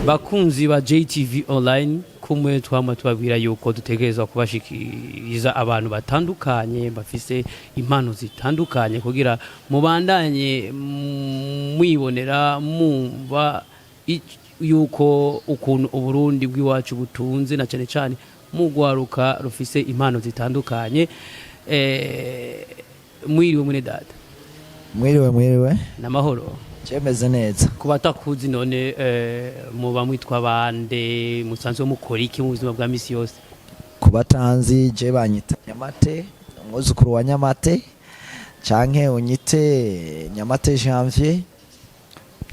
bakunzi ba JTV online kumwe twama tubabwira yuko dutegerezwa kubashikiriza abantu batandukanye bafise impano zitandukanye kugira mubandanye mwibonera mumva yuko ukuntu uburundi bw'iwacu butunze na cyane cyane mugwaruka rufise impano zitandukanye. Mwiriwe mwene data. Mwiriwe namahoro. Chemeze neza. Kubatakuzi none muba mwitwa bande musanzwe mukora iki mu buzima bwa misi yose? Kubatanzi je banyita NYAMATE, umwuzukuru wa NYAMATE, canke unyite NYAMATE Janvier,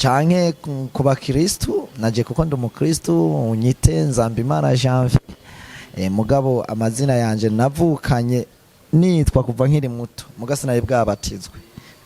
canke kuba Kristu naje kuko ndi umukristu unyite Nzambimana Janvier. Mugabo amazina yanje navukanye nitwa kuva nkiri muto mugasi naye bwabatizwe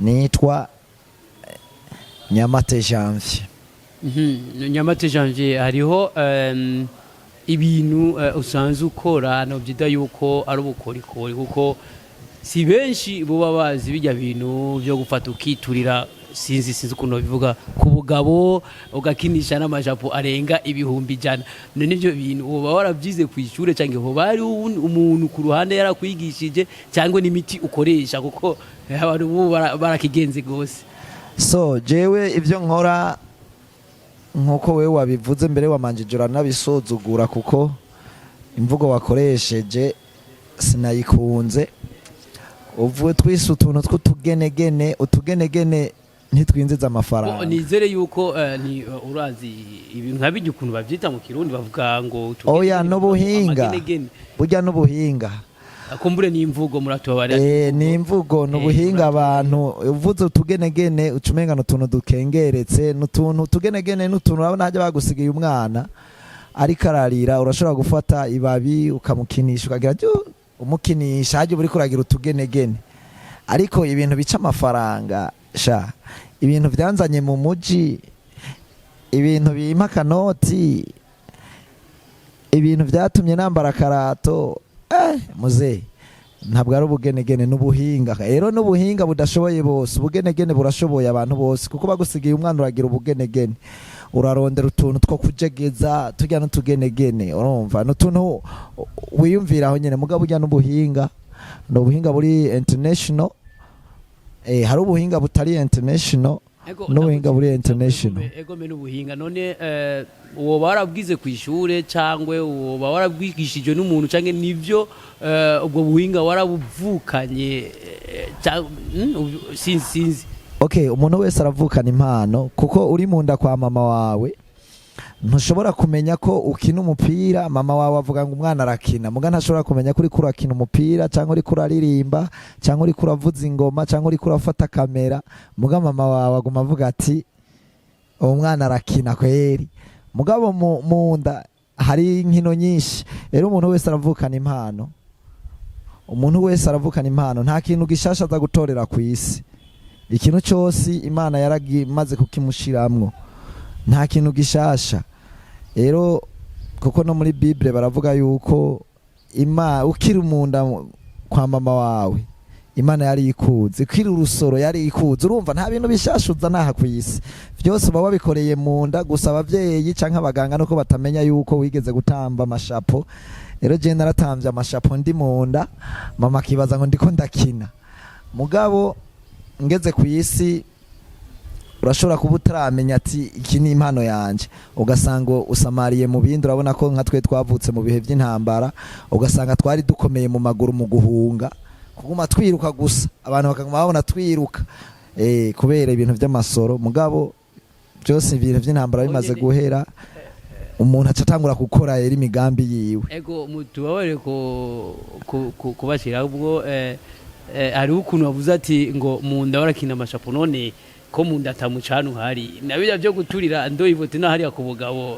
nitwa NYAMATE Janvier. NYAMATE Janvier hariho ibintu usanzwe ukora no byida yuko ari ubukorikori kuko si benshi buba bazi bijya bintu byo gufata ukiturira sinzi ukuntu bivuga ku bugabo ugakinisha n'amajapo arenga ibihumbi jana. None ibyo bintu uba warabyize ku ishure cyangwa ho bari umuntu ku ruhande yarakwigishije cyangwa n'imiti ukoresha kuko abantu barakigenze gose? So jewe ivyo nkora nkuko wewe wabivuze mbere wamanjijura nabisozugura kuko imvugo wakoresheje sinayikunze. Uvuye twise utuntu tw'utugenegene, utugenegene ntitwinziza amafaranga. Nizere yuko ni urazi ibintu nkabijya ukuntu bavyita mu Kirundi bavuga ngo oya n'ubuhinga, burya n'ubuhinga akumbure ni imvugo muratubara. Ni imvugo n'ubuhinga abantu uvuze utugenegene ucumenga n'utuntu dukengeretse n'utuntu tugenegene n'utuntu urabona haje bagusigiye umwana ariko ararira urashobora gufata ibabi ukamukinisha ukagira umukinisha haje buri kuragira utugenegene. Ariko ibintu bica amafaranga sha ibintu byanzanye mu muji, ibintu bimpa kanoti, ibintu byatumye nambara karato muze ntabwo ari ubugenegene n'ubuhinga. Rero n'ubuhinga budashoboye bose, ubugenegene burashoboye abantu bose kuko bagusigiye umwana uragira ubugenegene urarondera utuntu two kujegeza tujya n'utugenegene urumva n'utuntu wiyumviraho nyene mugabo ujya n'ubuhinga n'ubuhinga buri international. Hari ubuhinga butari international n'ubuhinga buri international. Ego me n'ubuhinga none uwo barabwize ku ishure cyangwe uwo barabwigishije n'umuntu cyangwe nivyo ubwo buhinga warabuvukanye sinzi. Okay, umuntu wese aravukana impano kuko uri munda kwa mama wawe ntushobora kumenya ko ukina umupira. Mama wawe avuga ngo umwana arakina muga ntashobora kumenya ko uri kurakina umupira cyangwa uri kuraririmba cyangwa uri kuravuza ingoma cyangwa uri kurafata kamera muga mama wawe aguma avuga ati uwo mwana arakina kweri. Mugabo munda hari inkino nyinshi. Rero umuntu wese aravukana impano, umuntu wese aravukana impano, nta kintu gishasha aza gutorera ku isi. Ikintu cyose Imana yaragimaze kukimushiramwo, nta kintu gishasha. Rero kuko no muri Bible baravuga yuko ukiri umunda kwa mama wawe Imana yari ikuze, ukiri urusoro yari ikuze. Urumva nta bintu bishashuza naha ku isi, byose baba bikoreye munda. Gusa abavyeyi canke abaganga nuko batamenya yuko wigeze gutamba amashapo. Rero je naratambye amashapo ndi munda, mama kibaza ngo ndiko ndakina. Mugabo ngeze ku isi urashobora kuba utaramenya ati iki ni impano yanje, ugasanga usamariye mu bindi. Urabona ko nka twe twavutse mu bihe by'intambara, ugasanga twari dukomeye mu maguru mu guhunga, kuguma twiruka gusa abantu bakaguma babona twiruka kubera ibintu by'amasoro. Mugabo byose ibintu by'intambara bimaze guhera umuntu acatangura gukora yeri imigambi yiwe. Ego mutubabare kubashira ubwo ari ukuntu bavuze ati ngo munda warakina amashapo none ko munda atamucana uhari nabijya byo guturira ndoyivote na hariya ku bugabo.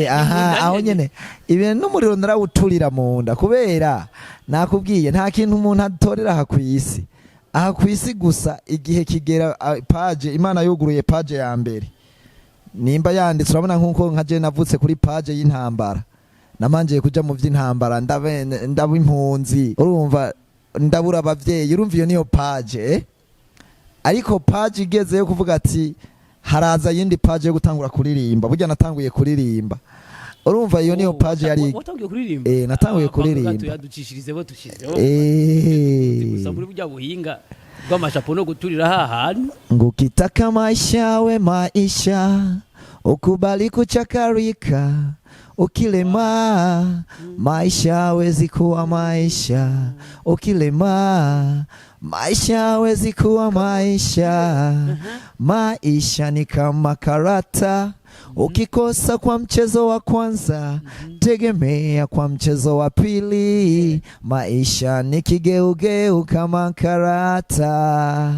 Aho nyene ibintu n'umuriro narawuturira munda kubera nakubwiye nta kintu umuntu atorera aha ku isi. Aha ku isi gusa igihe kigera page Imana yuguruye page ya mbere nimba yanditse. Urabona nkuko nka je navutse kuri page y'intambara, namangiye kuja mu vy'intambara ndaba impunzi, urumva ndabura abavyeyi, urumva iyo niyo page. Ariko page igezeyo kuvuga ati haraza yindi page yo gutangura kuririmba burya natanguye kuririmba urumva iyo niyo page yari watanguye kuririmba natanguye kuririmba yaducishirize bo tushizeho gusa muri burya buhinga bw'amashapo no guturira hahantu ngukitaka maisha we maisha ukubali kuchakarika ukilema maisha hawezi kuwa maisha ukilema maisha hawezi kuwa maisha maisha ni kama karata ukikosa kwa mchezo wa kwanza tegemea kwa mchezo wa pili maisha ni kigeugeu kama karata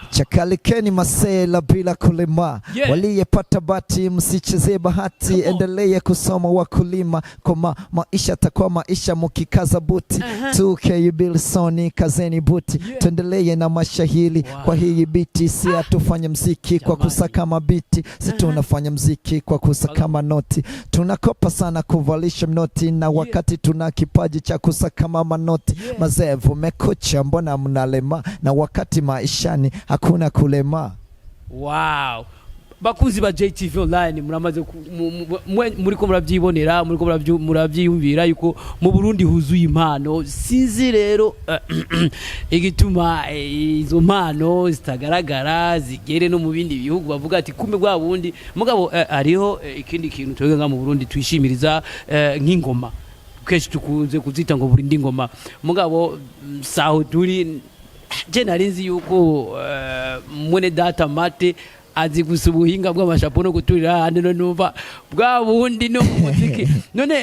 chakalikeni masela bila kulema waliyepata bati msicheze bahati endelee kusoma wakulima kwa maisha takwa maisha mukikaza buti 2K Bilsoni kazeni buti tuendelee na mashahili kwa hii biti si atufanye mziki kwa kusaka mabiti si tunafanya mziki kwa kusaka manoti tunakopa sana kuvalisha mnoti na wakati tuna kipaji cha kusaka manoti mazevu mekucha mbona mnalema na wakati maishani hakuna kulema. Wow. Bakunzi ba JTV online muramaze muriko muravyibonera muriko muravyiyumvira yuko mu Burundi huzuye impano sinzi rero igituma izo mpano zitagaragara zigere no mu bindi bihugu bavuga ati kumbe bwa bundi mugabo ariho ikindi kintu twege nga mu Burundi twishimiriza nk'ingoma keshi tukunze kuzita ngo Burundi ngoma mugabo saho turi je narinzi yuko mwene data mate azi gusa ubuhinga bw'amashapo no guturira handi no numva bwa bundi no muziki none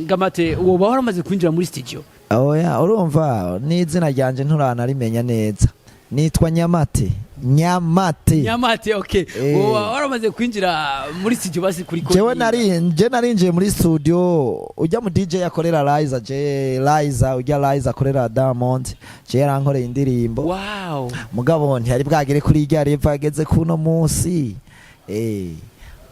Gamate uwo baramaze kwinjira muri studio oya urumva n'izina ryanje nturana rimenya neza nitwa Nyamate okay uwo baramaze kwinjira muri studio basi kuri ko je narinjiye muri studio ujya mu DJ yakorera Liza ujya akorera Diamond je yarankoreye indirimbo wow mugabo ntiyari bwagere kuri irya reva ageze kuno munsi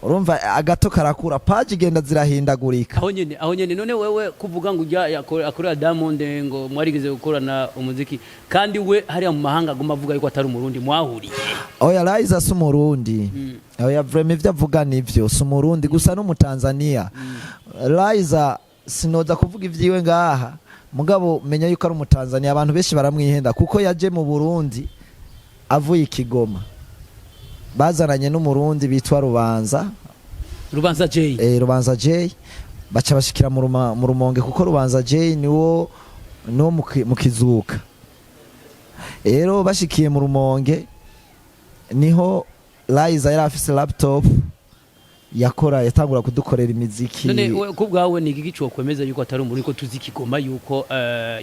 urumva agato karakura page igenda zirahindagurika aho nyene none wewe kuvuga ngo ujya akorera Diamond ngo mwarigeze gukorana umuziki kandi we hari mu mahanga agomba avuga yuko atari umurundi mwahuriye oya Liza si umurundi oya vraiment ivyo avuga nivyo si umurundi gusa no mu Tanzania Liza sinoza kuvuga ivyiwe ngaha mugabo menya yuko ari mu Tanzania abantu benshi baramwihenda kuko yaje mu Burundi avuye Kigoma bazaranye n'umurundi bitwa Rubanza J Rubanza J baca bashikira mu Rumonge kuko Rubanza J niwo mu Kizuka rero bashikiye mu Rumonge niho Liza yari afise laptop yatangura kudukorera imiziki none kubwawe ni igiki cyo kwemeza yuko atari umuri ko tuzi Kigoma yuko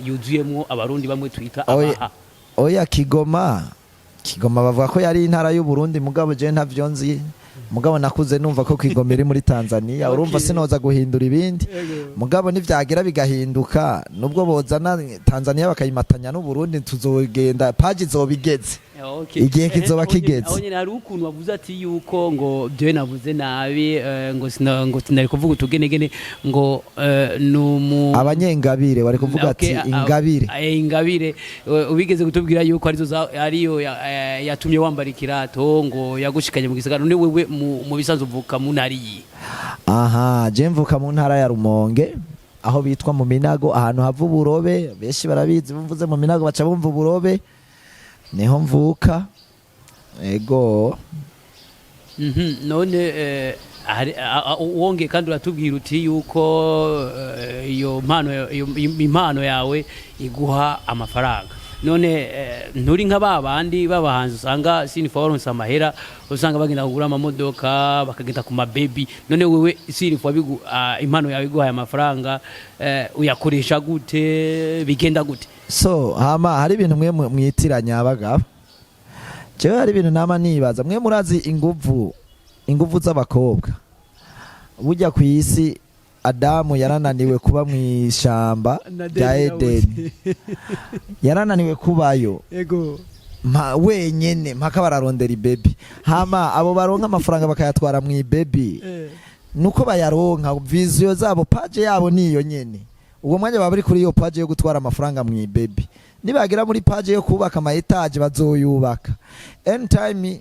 yuzuyemo abarundi bamwe twita abaha oya Kigoma bavuga ko yari intara y'u Burundi mugabo je ntavyo nzi mugabo nakuze numva ko Kigoma iri muri Tanzania urumva sinoza guhindura ibindi mugabo nivyagira bigahinduka nubwo bozana Tanzania bakayimatanya n'u Burundi tuzogenda page zobigeze igihe kizoba kigeze aho nyene hari ukuntu bavuze ati yuko ngo byo navuze nabi ngo sinari kuvuga utugenegene ngo numu abanyengabire bari kuvuga ati ingabire ubigeze gutubwira yuko ariyo yatumye wambara ikirato ngo yagushikanye mu gisagara none wewe mu bisanzwe uvuka mu ntari aha je mvuka mu ntara ya Rumonge aho bitwa mu Minago ahantu hava uburobe beshi barabizi bumvuze mu Minago baca bumva uburobe niho mvuka ego none wonge kandi uratubwira uti yuko iyo impano yawe iguha amafaranga none nturi nka babandi babahanze usanga siniforonse amahera usanga bagenda kugura amamodoka bakagenda ku mababy none wewe sinifo impano yawe iguha amafaranga uyakoresha gute bigenda gute so hari ibintu mwe mwitiranya abagabo jewe hari ibintu nama nibaza mwe murazi inguvu z'abakobwa burya ku isi Adamu yarananiwe kuba mwishamba rya Edeni yarananiwe kubayo ego wenyene mpaka bararondera ibebi hama abo baronka amafaranga bakayatwara mu ibebi nuko bayaronka vision zabo page yabo niyo nyene uwo mwanya baba bari kuri iyo page yo gutwara amafaranga mu ibebi nibagira muri page yo kubaka ama etage bazoyubaka anytime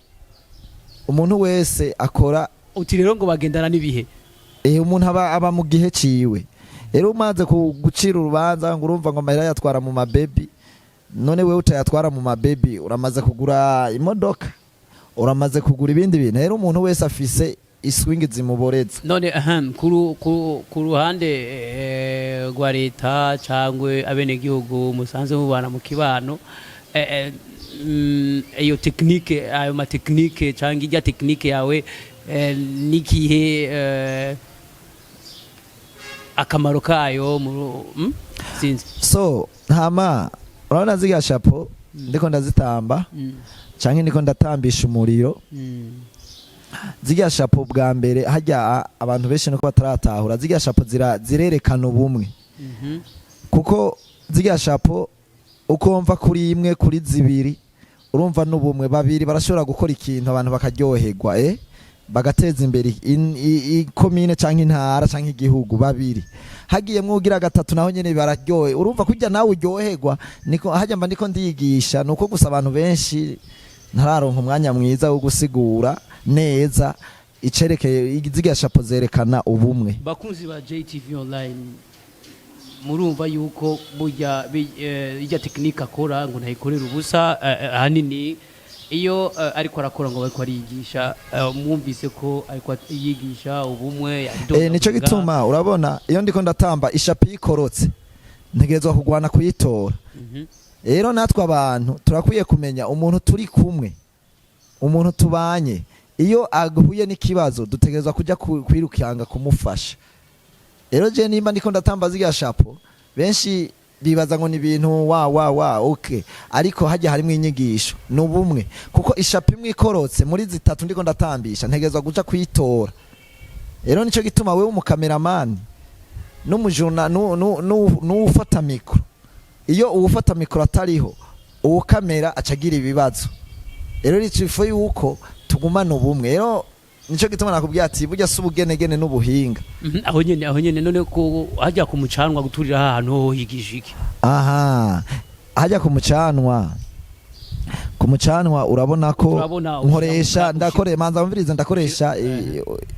umuntu wese akora uti rero ngo bagendana n'ibihe umuntu aba mu gihe ciwe rero umaze gucira urubanza ngo urumva ngo amahera yatwara mu mabebi none wewe utayatwara mu mabebi uramaze kugura imodoka uramaze kugura ibindi bintu rero umuntu wese afise iswingi zimuboreza none ku ruhande rwa leta cyangwa abenegihugu musanze mubana mu kibano iyo tekinike ayo matekinike cyangwa ijya tekinike yawe n'igihe akamaro kayo sinzi so hama urabona ziga shapo ndiko ndazitamba cyangwa ndiko ndatambisha umuriro ziga shapo bwa mbere hajya abantu benshi nuko bataratahura ziga shapo zirerekana ubumwe kuko ziga shapo ukomva kuri imwe kuri zibiri urumva n'ubumwe babiri barashobora gukora ikintu abantu bakaryoherwa bagateza imbere ikomine cyangwa intara cyangwa igihugu babiri hagiye mwugira gatatu naho nyene bararyohe urumva kujya nawe uryoherwa niko hajya mba ndiko ndiyigisha nuko gusa abantu benshi ntararonka umwanya mwiza wo gusigura neza icerekeye iziga shapo zerekana ubumwe bakunzi ba JTV online murumva yuko burya ijya tekinike akora ngo ntayikorera ubusa ahanini iyo ariko arakora ngo bariko arigisha mwumvise ko ariko yigisha ubumwe nico gituma urabona iyo ndiko ndatamba ishapi ikorotse ntegerezwa kugwana kuyitora rero natwe abantu turakwiye kumenya umuntu turi kumwe umuntu tubanye iyo aguhuye n'ikibazo dutegerezwa kujya kwirukanga kumufasha rero je nimba ndiko ndatamba ziga shapo benshi bibaza ngo ni ibintu okay ariko hajya harimo inyigisho n'ubumwe kuko ishapo imwe ikorotse muri zitatu ndiko ndatambisha ntegerezwa guca kwitora rero nico gituma wewe umukameramani n'umujuna n'ufata mikro iyo uwufata mikro atariho uwukamera acagira ibibazo rero ricifo yuko tugumana ubumwe rero nico gituma nakubwiye ati burya subugenegene n'ubuhinga aho nyene none ko hajya ku mucanwa guturira ahantu ho higisha iki hajya ku mucanwa urabona ko nkoresha manza mviriza ndakoresha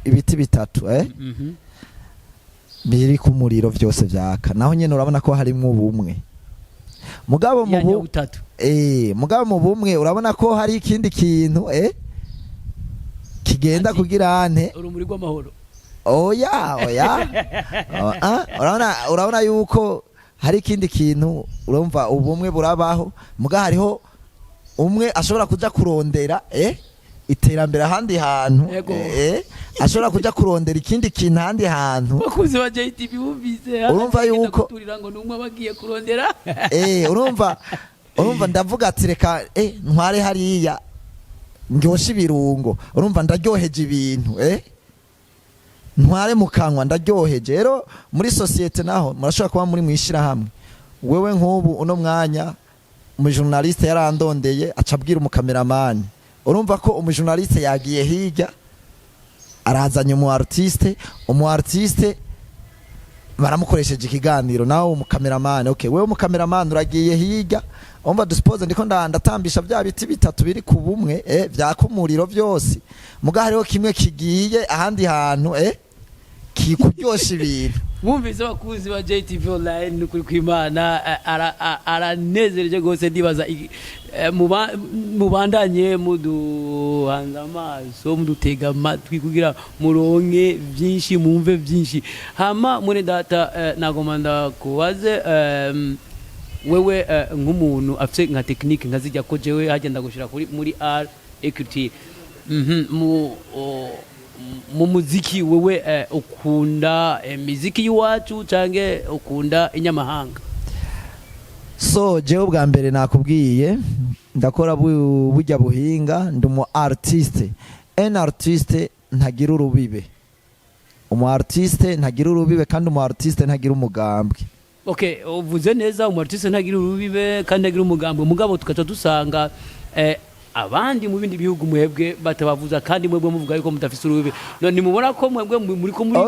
ibiti bitatu biri ku muriro byose byaka naho nyene urabona ko harimo ubumwe mugabo mu bumwe urabona ko hari ikindi kintu kigenda kugira ante urumuri rw'amahoro oya urabona yuko hari ikindi kintu urumva ubumwe burabaho muga hariho umwe ashobora kuja kurondera iterambere ahandi hantu ashobora kuja kurondera ikindi kintu ahandi hantu bakuze ba JTV bumvise urumva yuko turira ngo numwe bagiye kurondera urumva ndavuga ati reka ntware hariya ndyosha ibirungo urumva ndaryoheje ibintu ntware mu kanwa ndaryoheje rero muri societe naho murashobora kuba muri mwishira hamwe wewe nk'ubu uno mwanya umujournaliste yarandondeye acabwira umukameramani urumva ko umujournaliste yagiye hirya arazanye umu artiste baramukoresheje ikiganiro nawe umukameramani wewe umukameramani uragiye hirya umva duspose ndiko ndatambisha bya biti bitatu biri ku bumwe byakumuriro byose muga hariho kimwe kigiye ahandi hantu kikuryosha ibintu mwumvise bakuzi ba JTV online n'ukuri kw'Imana aranezereje gose ndibaza mubandanye muduhanza amaso mudutega amatwi kugira muronke byinshi mumve byinshi hama muri data nagoma ndakubaze wewe nk'umuntu afite nka tekinike nkazijya ko jewe hagenda gushira muri equity mu muziki wewe ukunda muziki y'iwacu canke ukunda inyamahanga so jewe bwa mbere nakubwiye ndakora bujya buhinga ndumu artiste artiste ntagira urubibe artiste ntagira urubibe kandi artiste ntagira umugambwe okay uvuze neza artiste ntagira urubibe kandi ntagira umugambwe mugabo tukaca dusanga abandi mu bindi bihugu mwebwe batabavuza kandi mwebwe muvuga yuko mutafise urubibe none mubona ko mwebwe muri ko muri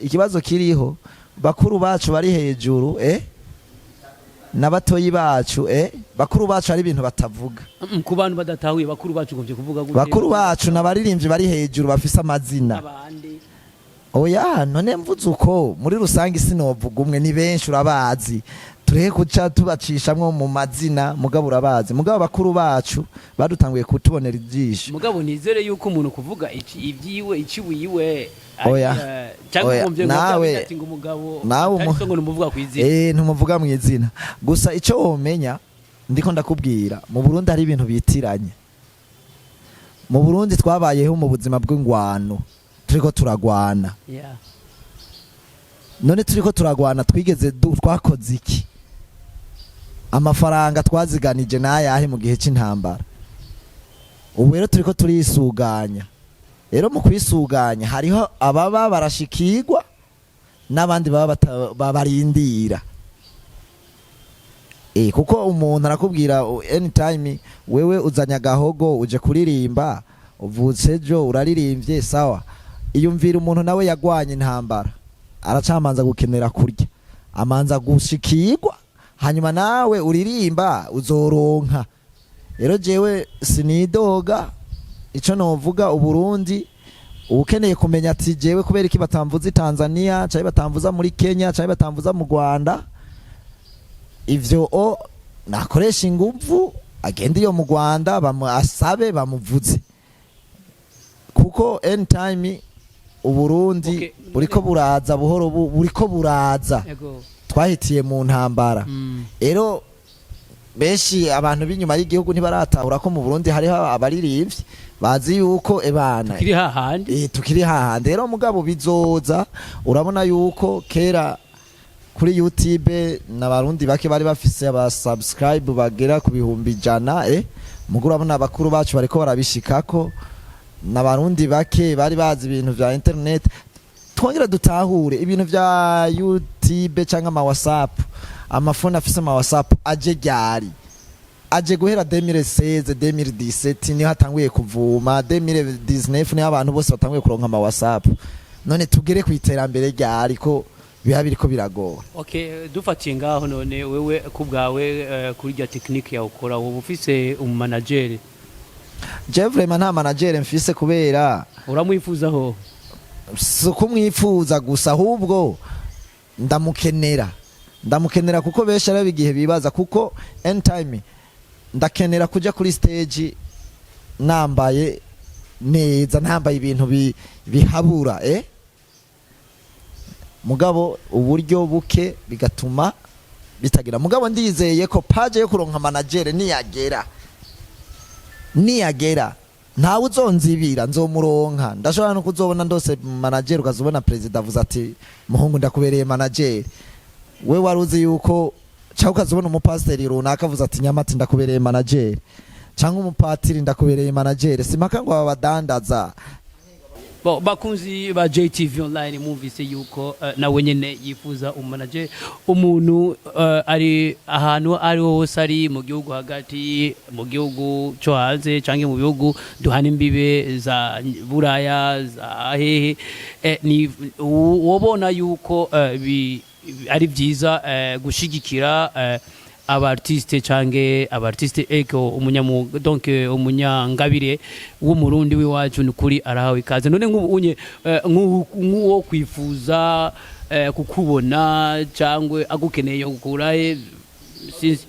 ikibazo kiriho bakuru bacu bari hejuru n'abatoyi bacu bakuru bacu ari ibintu batavuga ku bantu badatahuye bakuru bacu gomvye kuvuga gute bakuru bacu nabaririmbyi bari hejuru bafise amazina abandi oya none mvuze uko muri rusange sinovuga umwe ni benshi urabazi tureke kuca tubacishamwo mu mazina mugabo urabazi mugabo bakuru bacu badutanguye kutubonera ijisho mugabo nizere yuko umuntu kuvuga ibyiwe iciwiwe oya nawe ati ngo umugabo ngo numuvuga kwizina ntumuvuga mu izina gusa ico womenya ndiko ndakubwira mu Burundi hari ibintu bitiranye mu Burundi twabayeho mu buzima bw'ingwano turiko turagwana none turiko turagwana twigeze twakoze iki amafaranga twaziganije nayahe mu gihe c'intambara ubu rero turiko turisuganya rero mu kwisuganya hariho ababa barashikirwa n'abandi baba barindira kuko umuntu arakubwira anytime wewe uzanya agahogo uje kuririmba uvutse ejo uraririmbye sawa iyumvira umuntu nawe yagwanye intambara aracamanza gukenera kurya amanza gushikirwa hanyuma nawe uririmba uzoronka rero jewe sinidoga ico novuga uburundi ukeneye kumenya ati jewe kubera iki batamvuza Tanzania cyangwa batamvuza muri Kenya cyangwa batamvuza mu Rwanda ivyo nakoresha inguvu agenda iyo mu Rwanda asabe bamuvuze kuko anytime uburundi buriko buraza buhoro buriko buraza twahitiye mu ntambara rero benshi abantu b'inyuma y'igihugu ntibaratahura ko mu Burundi hariho abaririmbyi bazi yuko ebana tukiri hahandi rero mugabo bizoza urabona yuko kera kuri YouTube n'abarundi bake bari bafise aba subscribe bagera ku 100 muguru urabona abakuru bacu bariko barabishikako n'abarundi bake bari bazi ibintu vya internet twongera dutahure ibintu vya YouTube cyangwa ama WhatsApp amafone afise ama WhatsApp aje guhera 2016 2017 niho hatanguye kuvuma 2019 niho abantu bose batanguye kuronka ama WhatsApp none tugere ku iterambere ryari ko biha biriko biragora dufatiye ngaho none wewe kubgawe kuri rya technique ya ukora wowe ufise manager je vraiment nta manager mfise kubera uramwifuzaho kumwifuza gusa ahubwo ndamukenera kuko besha ari igihe bibaza kuko anytime ndakenera kuja kuri stage nambaye neza ntambaye ibintu bihabura mugabo uburyo buke bigatuma bitagira mugabo ndizeye ko page yo kuronka manager niyagera ntawe uzonzibira nzomuronka ndashobora no kuzobona ndose manager ukazobona president avuze ati muhungu ndakubereye manager we waruzi yuko cyangwa ukazobona umupasiteri runaka avuze ati NYAMATE ndakubereye manager cyangwa umupatiri ndakubereye manager simaka ngo abadandaza bakunzi ba JTV online muvise yuko nawe nyene yifuza umanager umuntu ari ahantu ari hose ari mu gihugu hagati mu gihugu cyo hanze canke mu bihugu duhana imbibe za Buraya za hehe ni wobona yuko ari byiza gushigikira abartiste cange abartiste eko umunyamuga donc umunyangabire w'umurundi wiwacu nukuri arahawe ikaze none nk'ubunye nk'uwo kwifuza kukubona cyangwe agukeneye gukurahe sinzi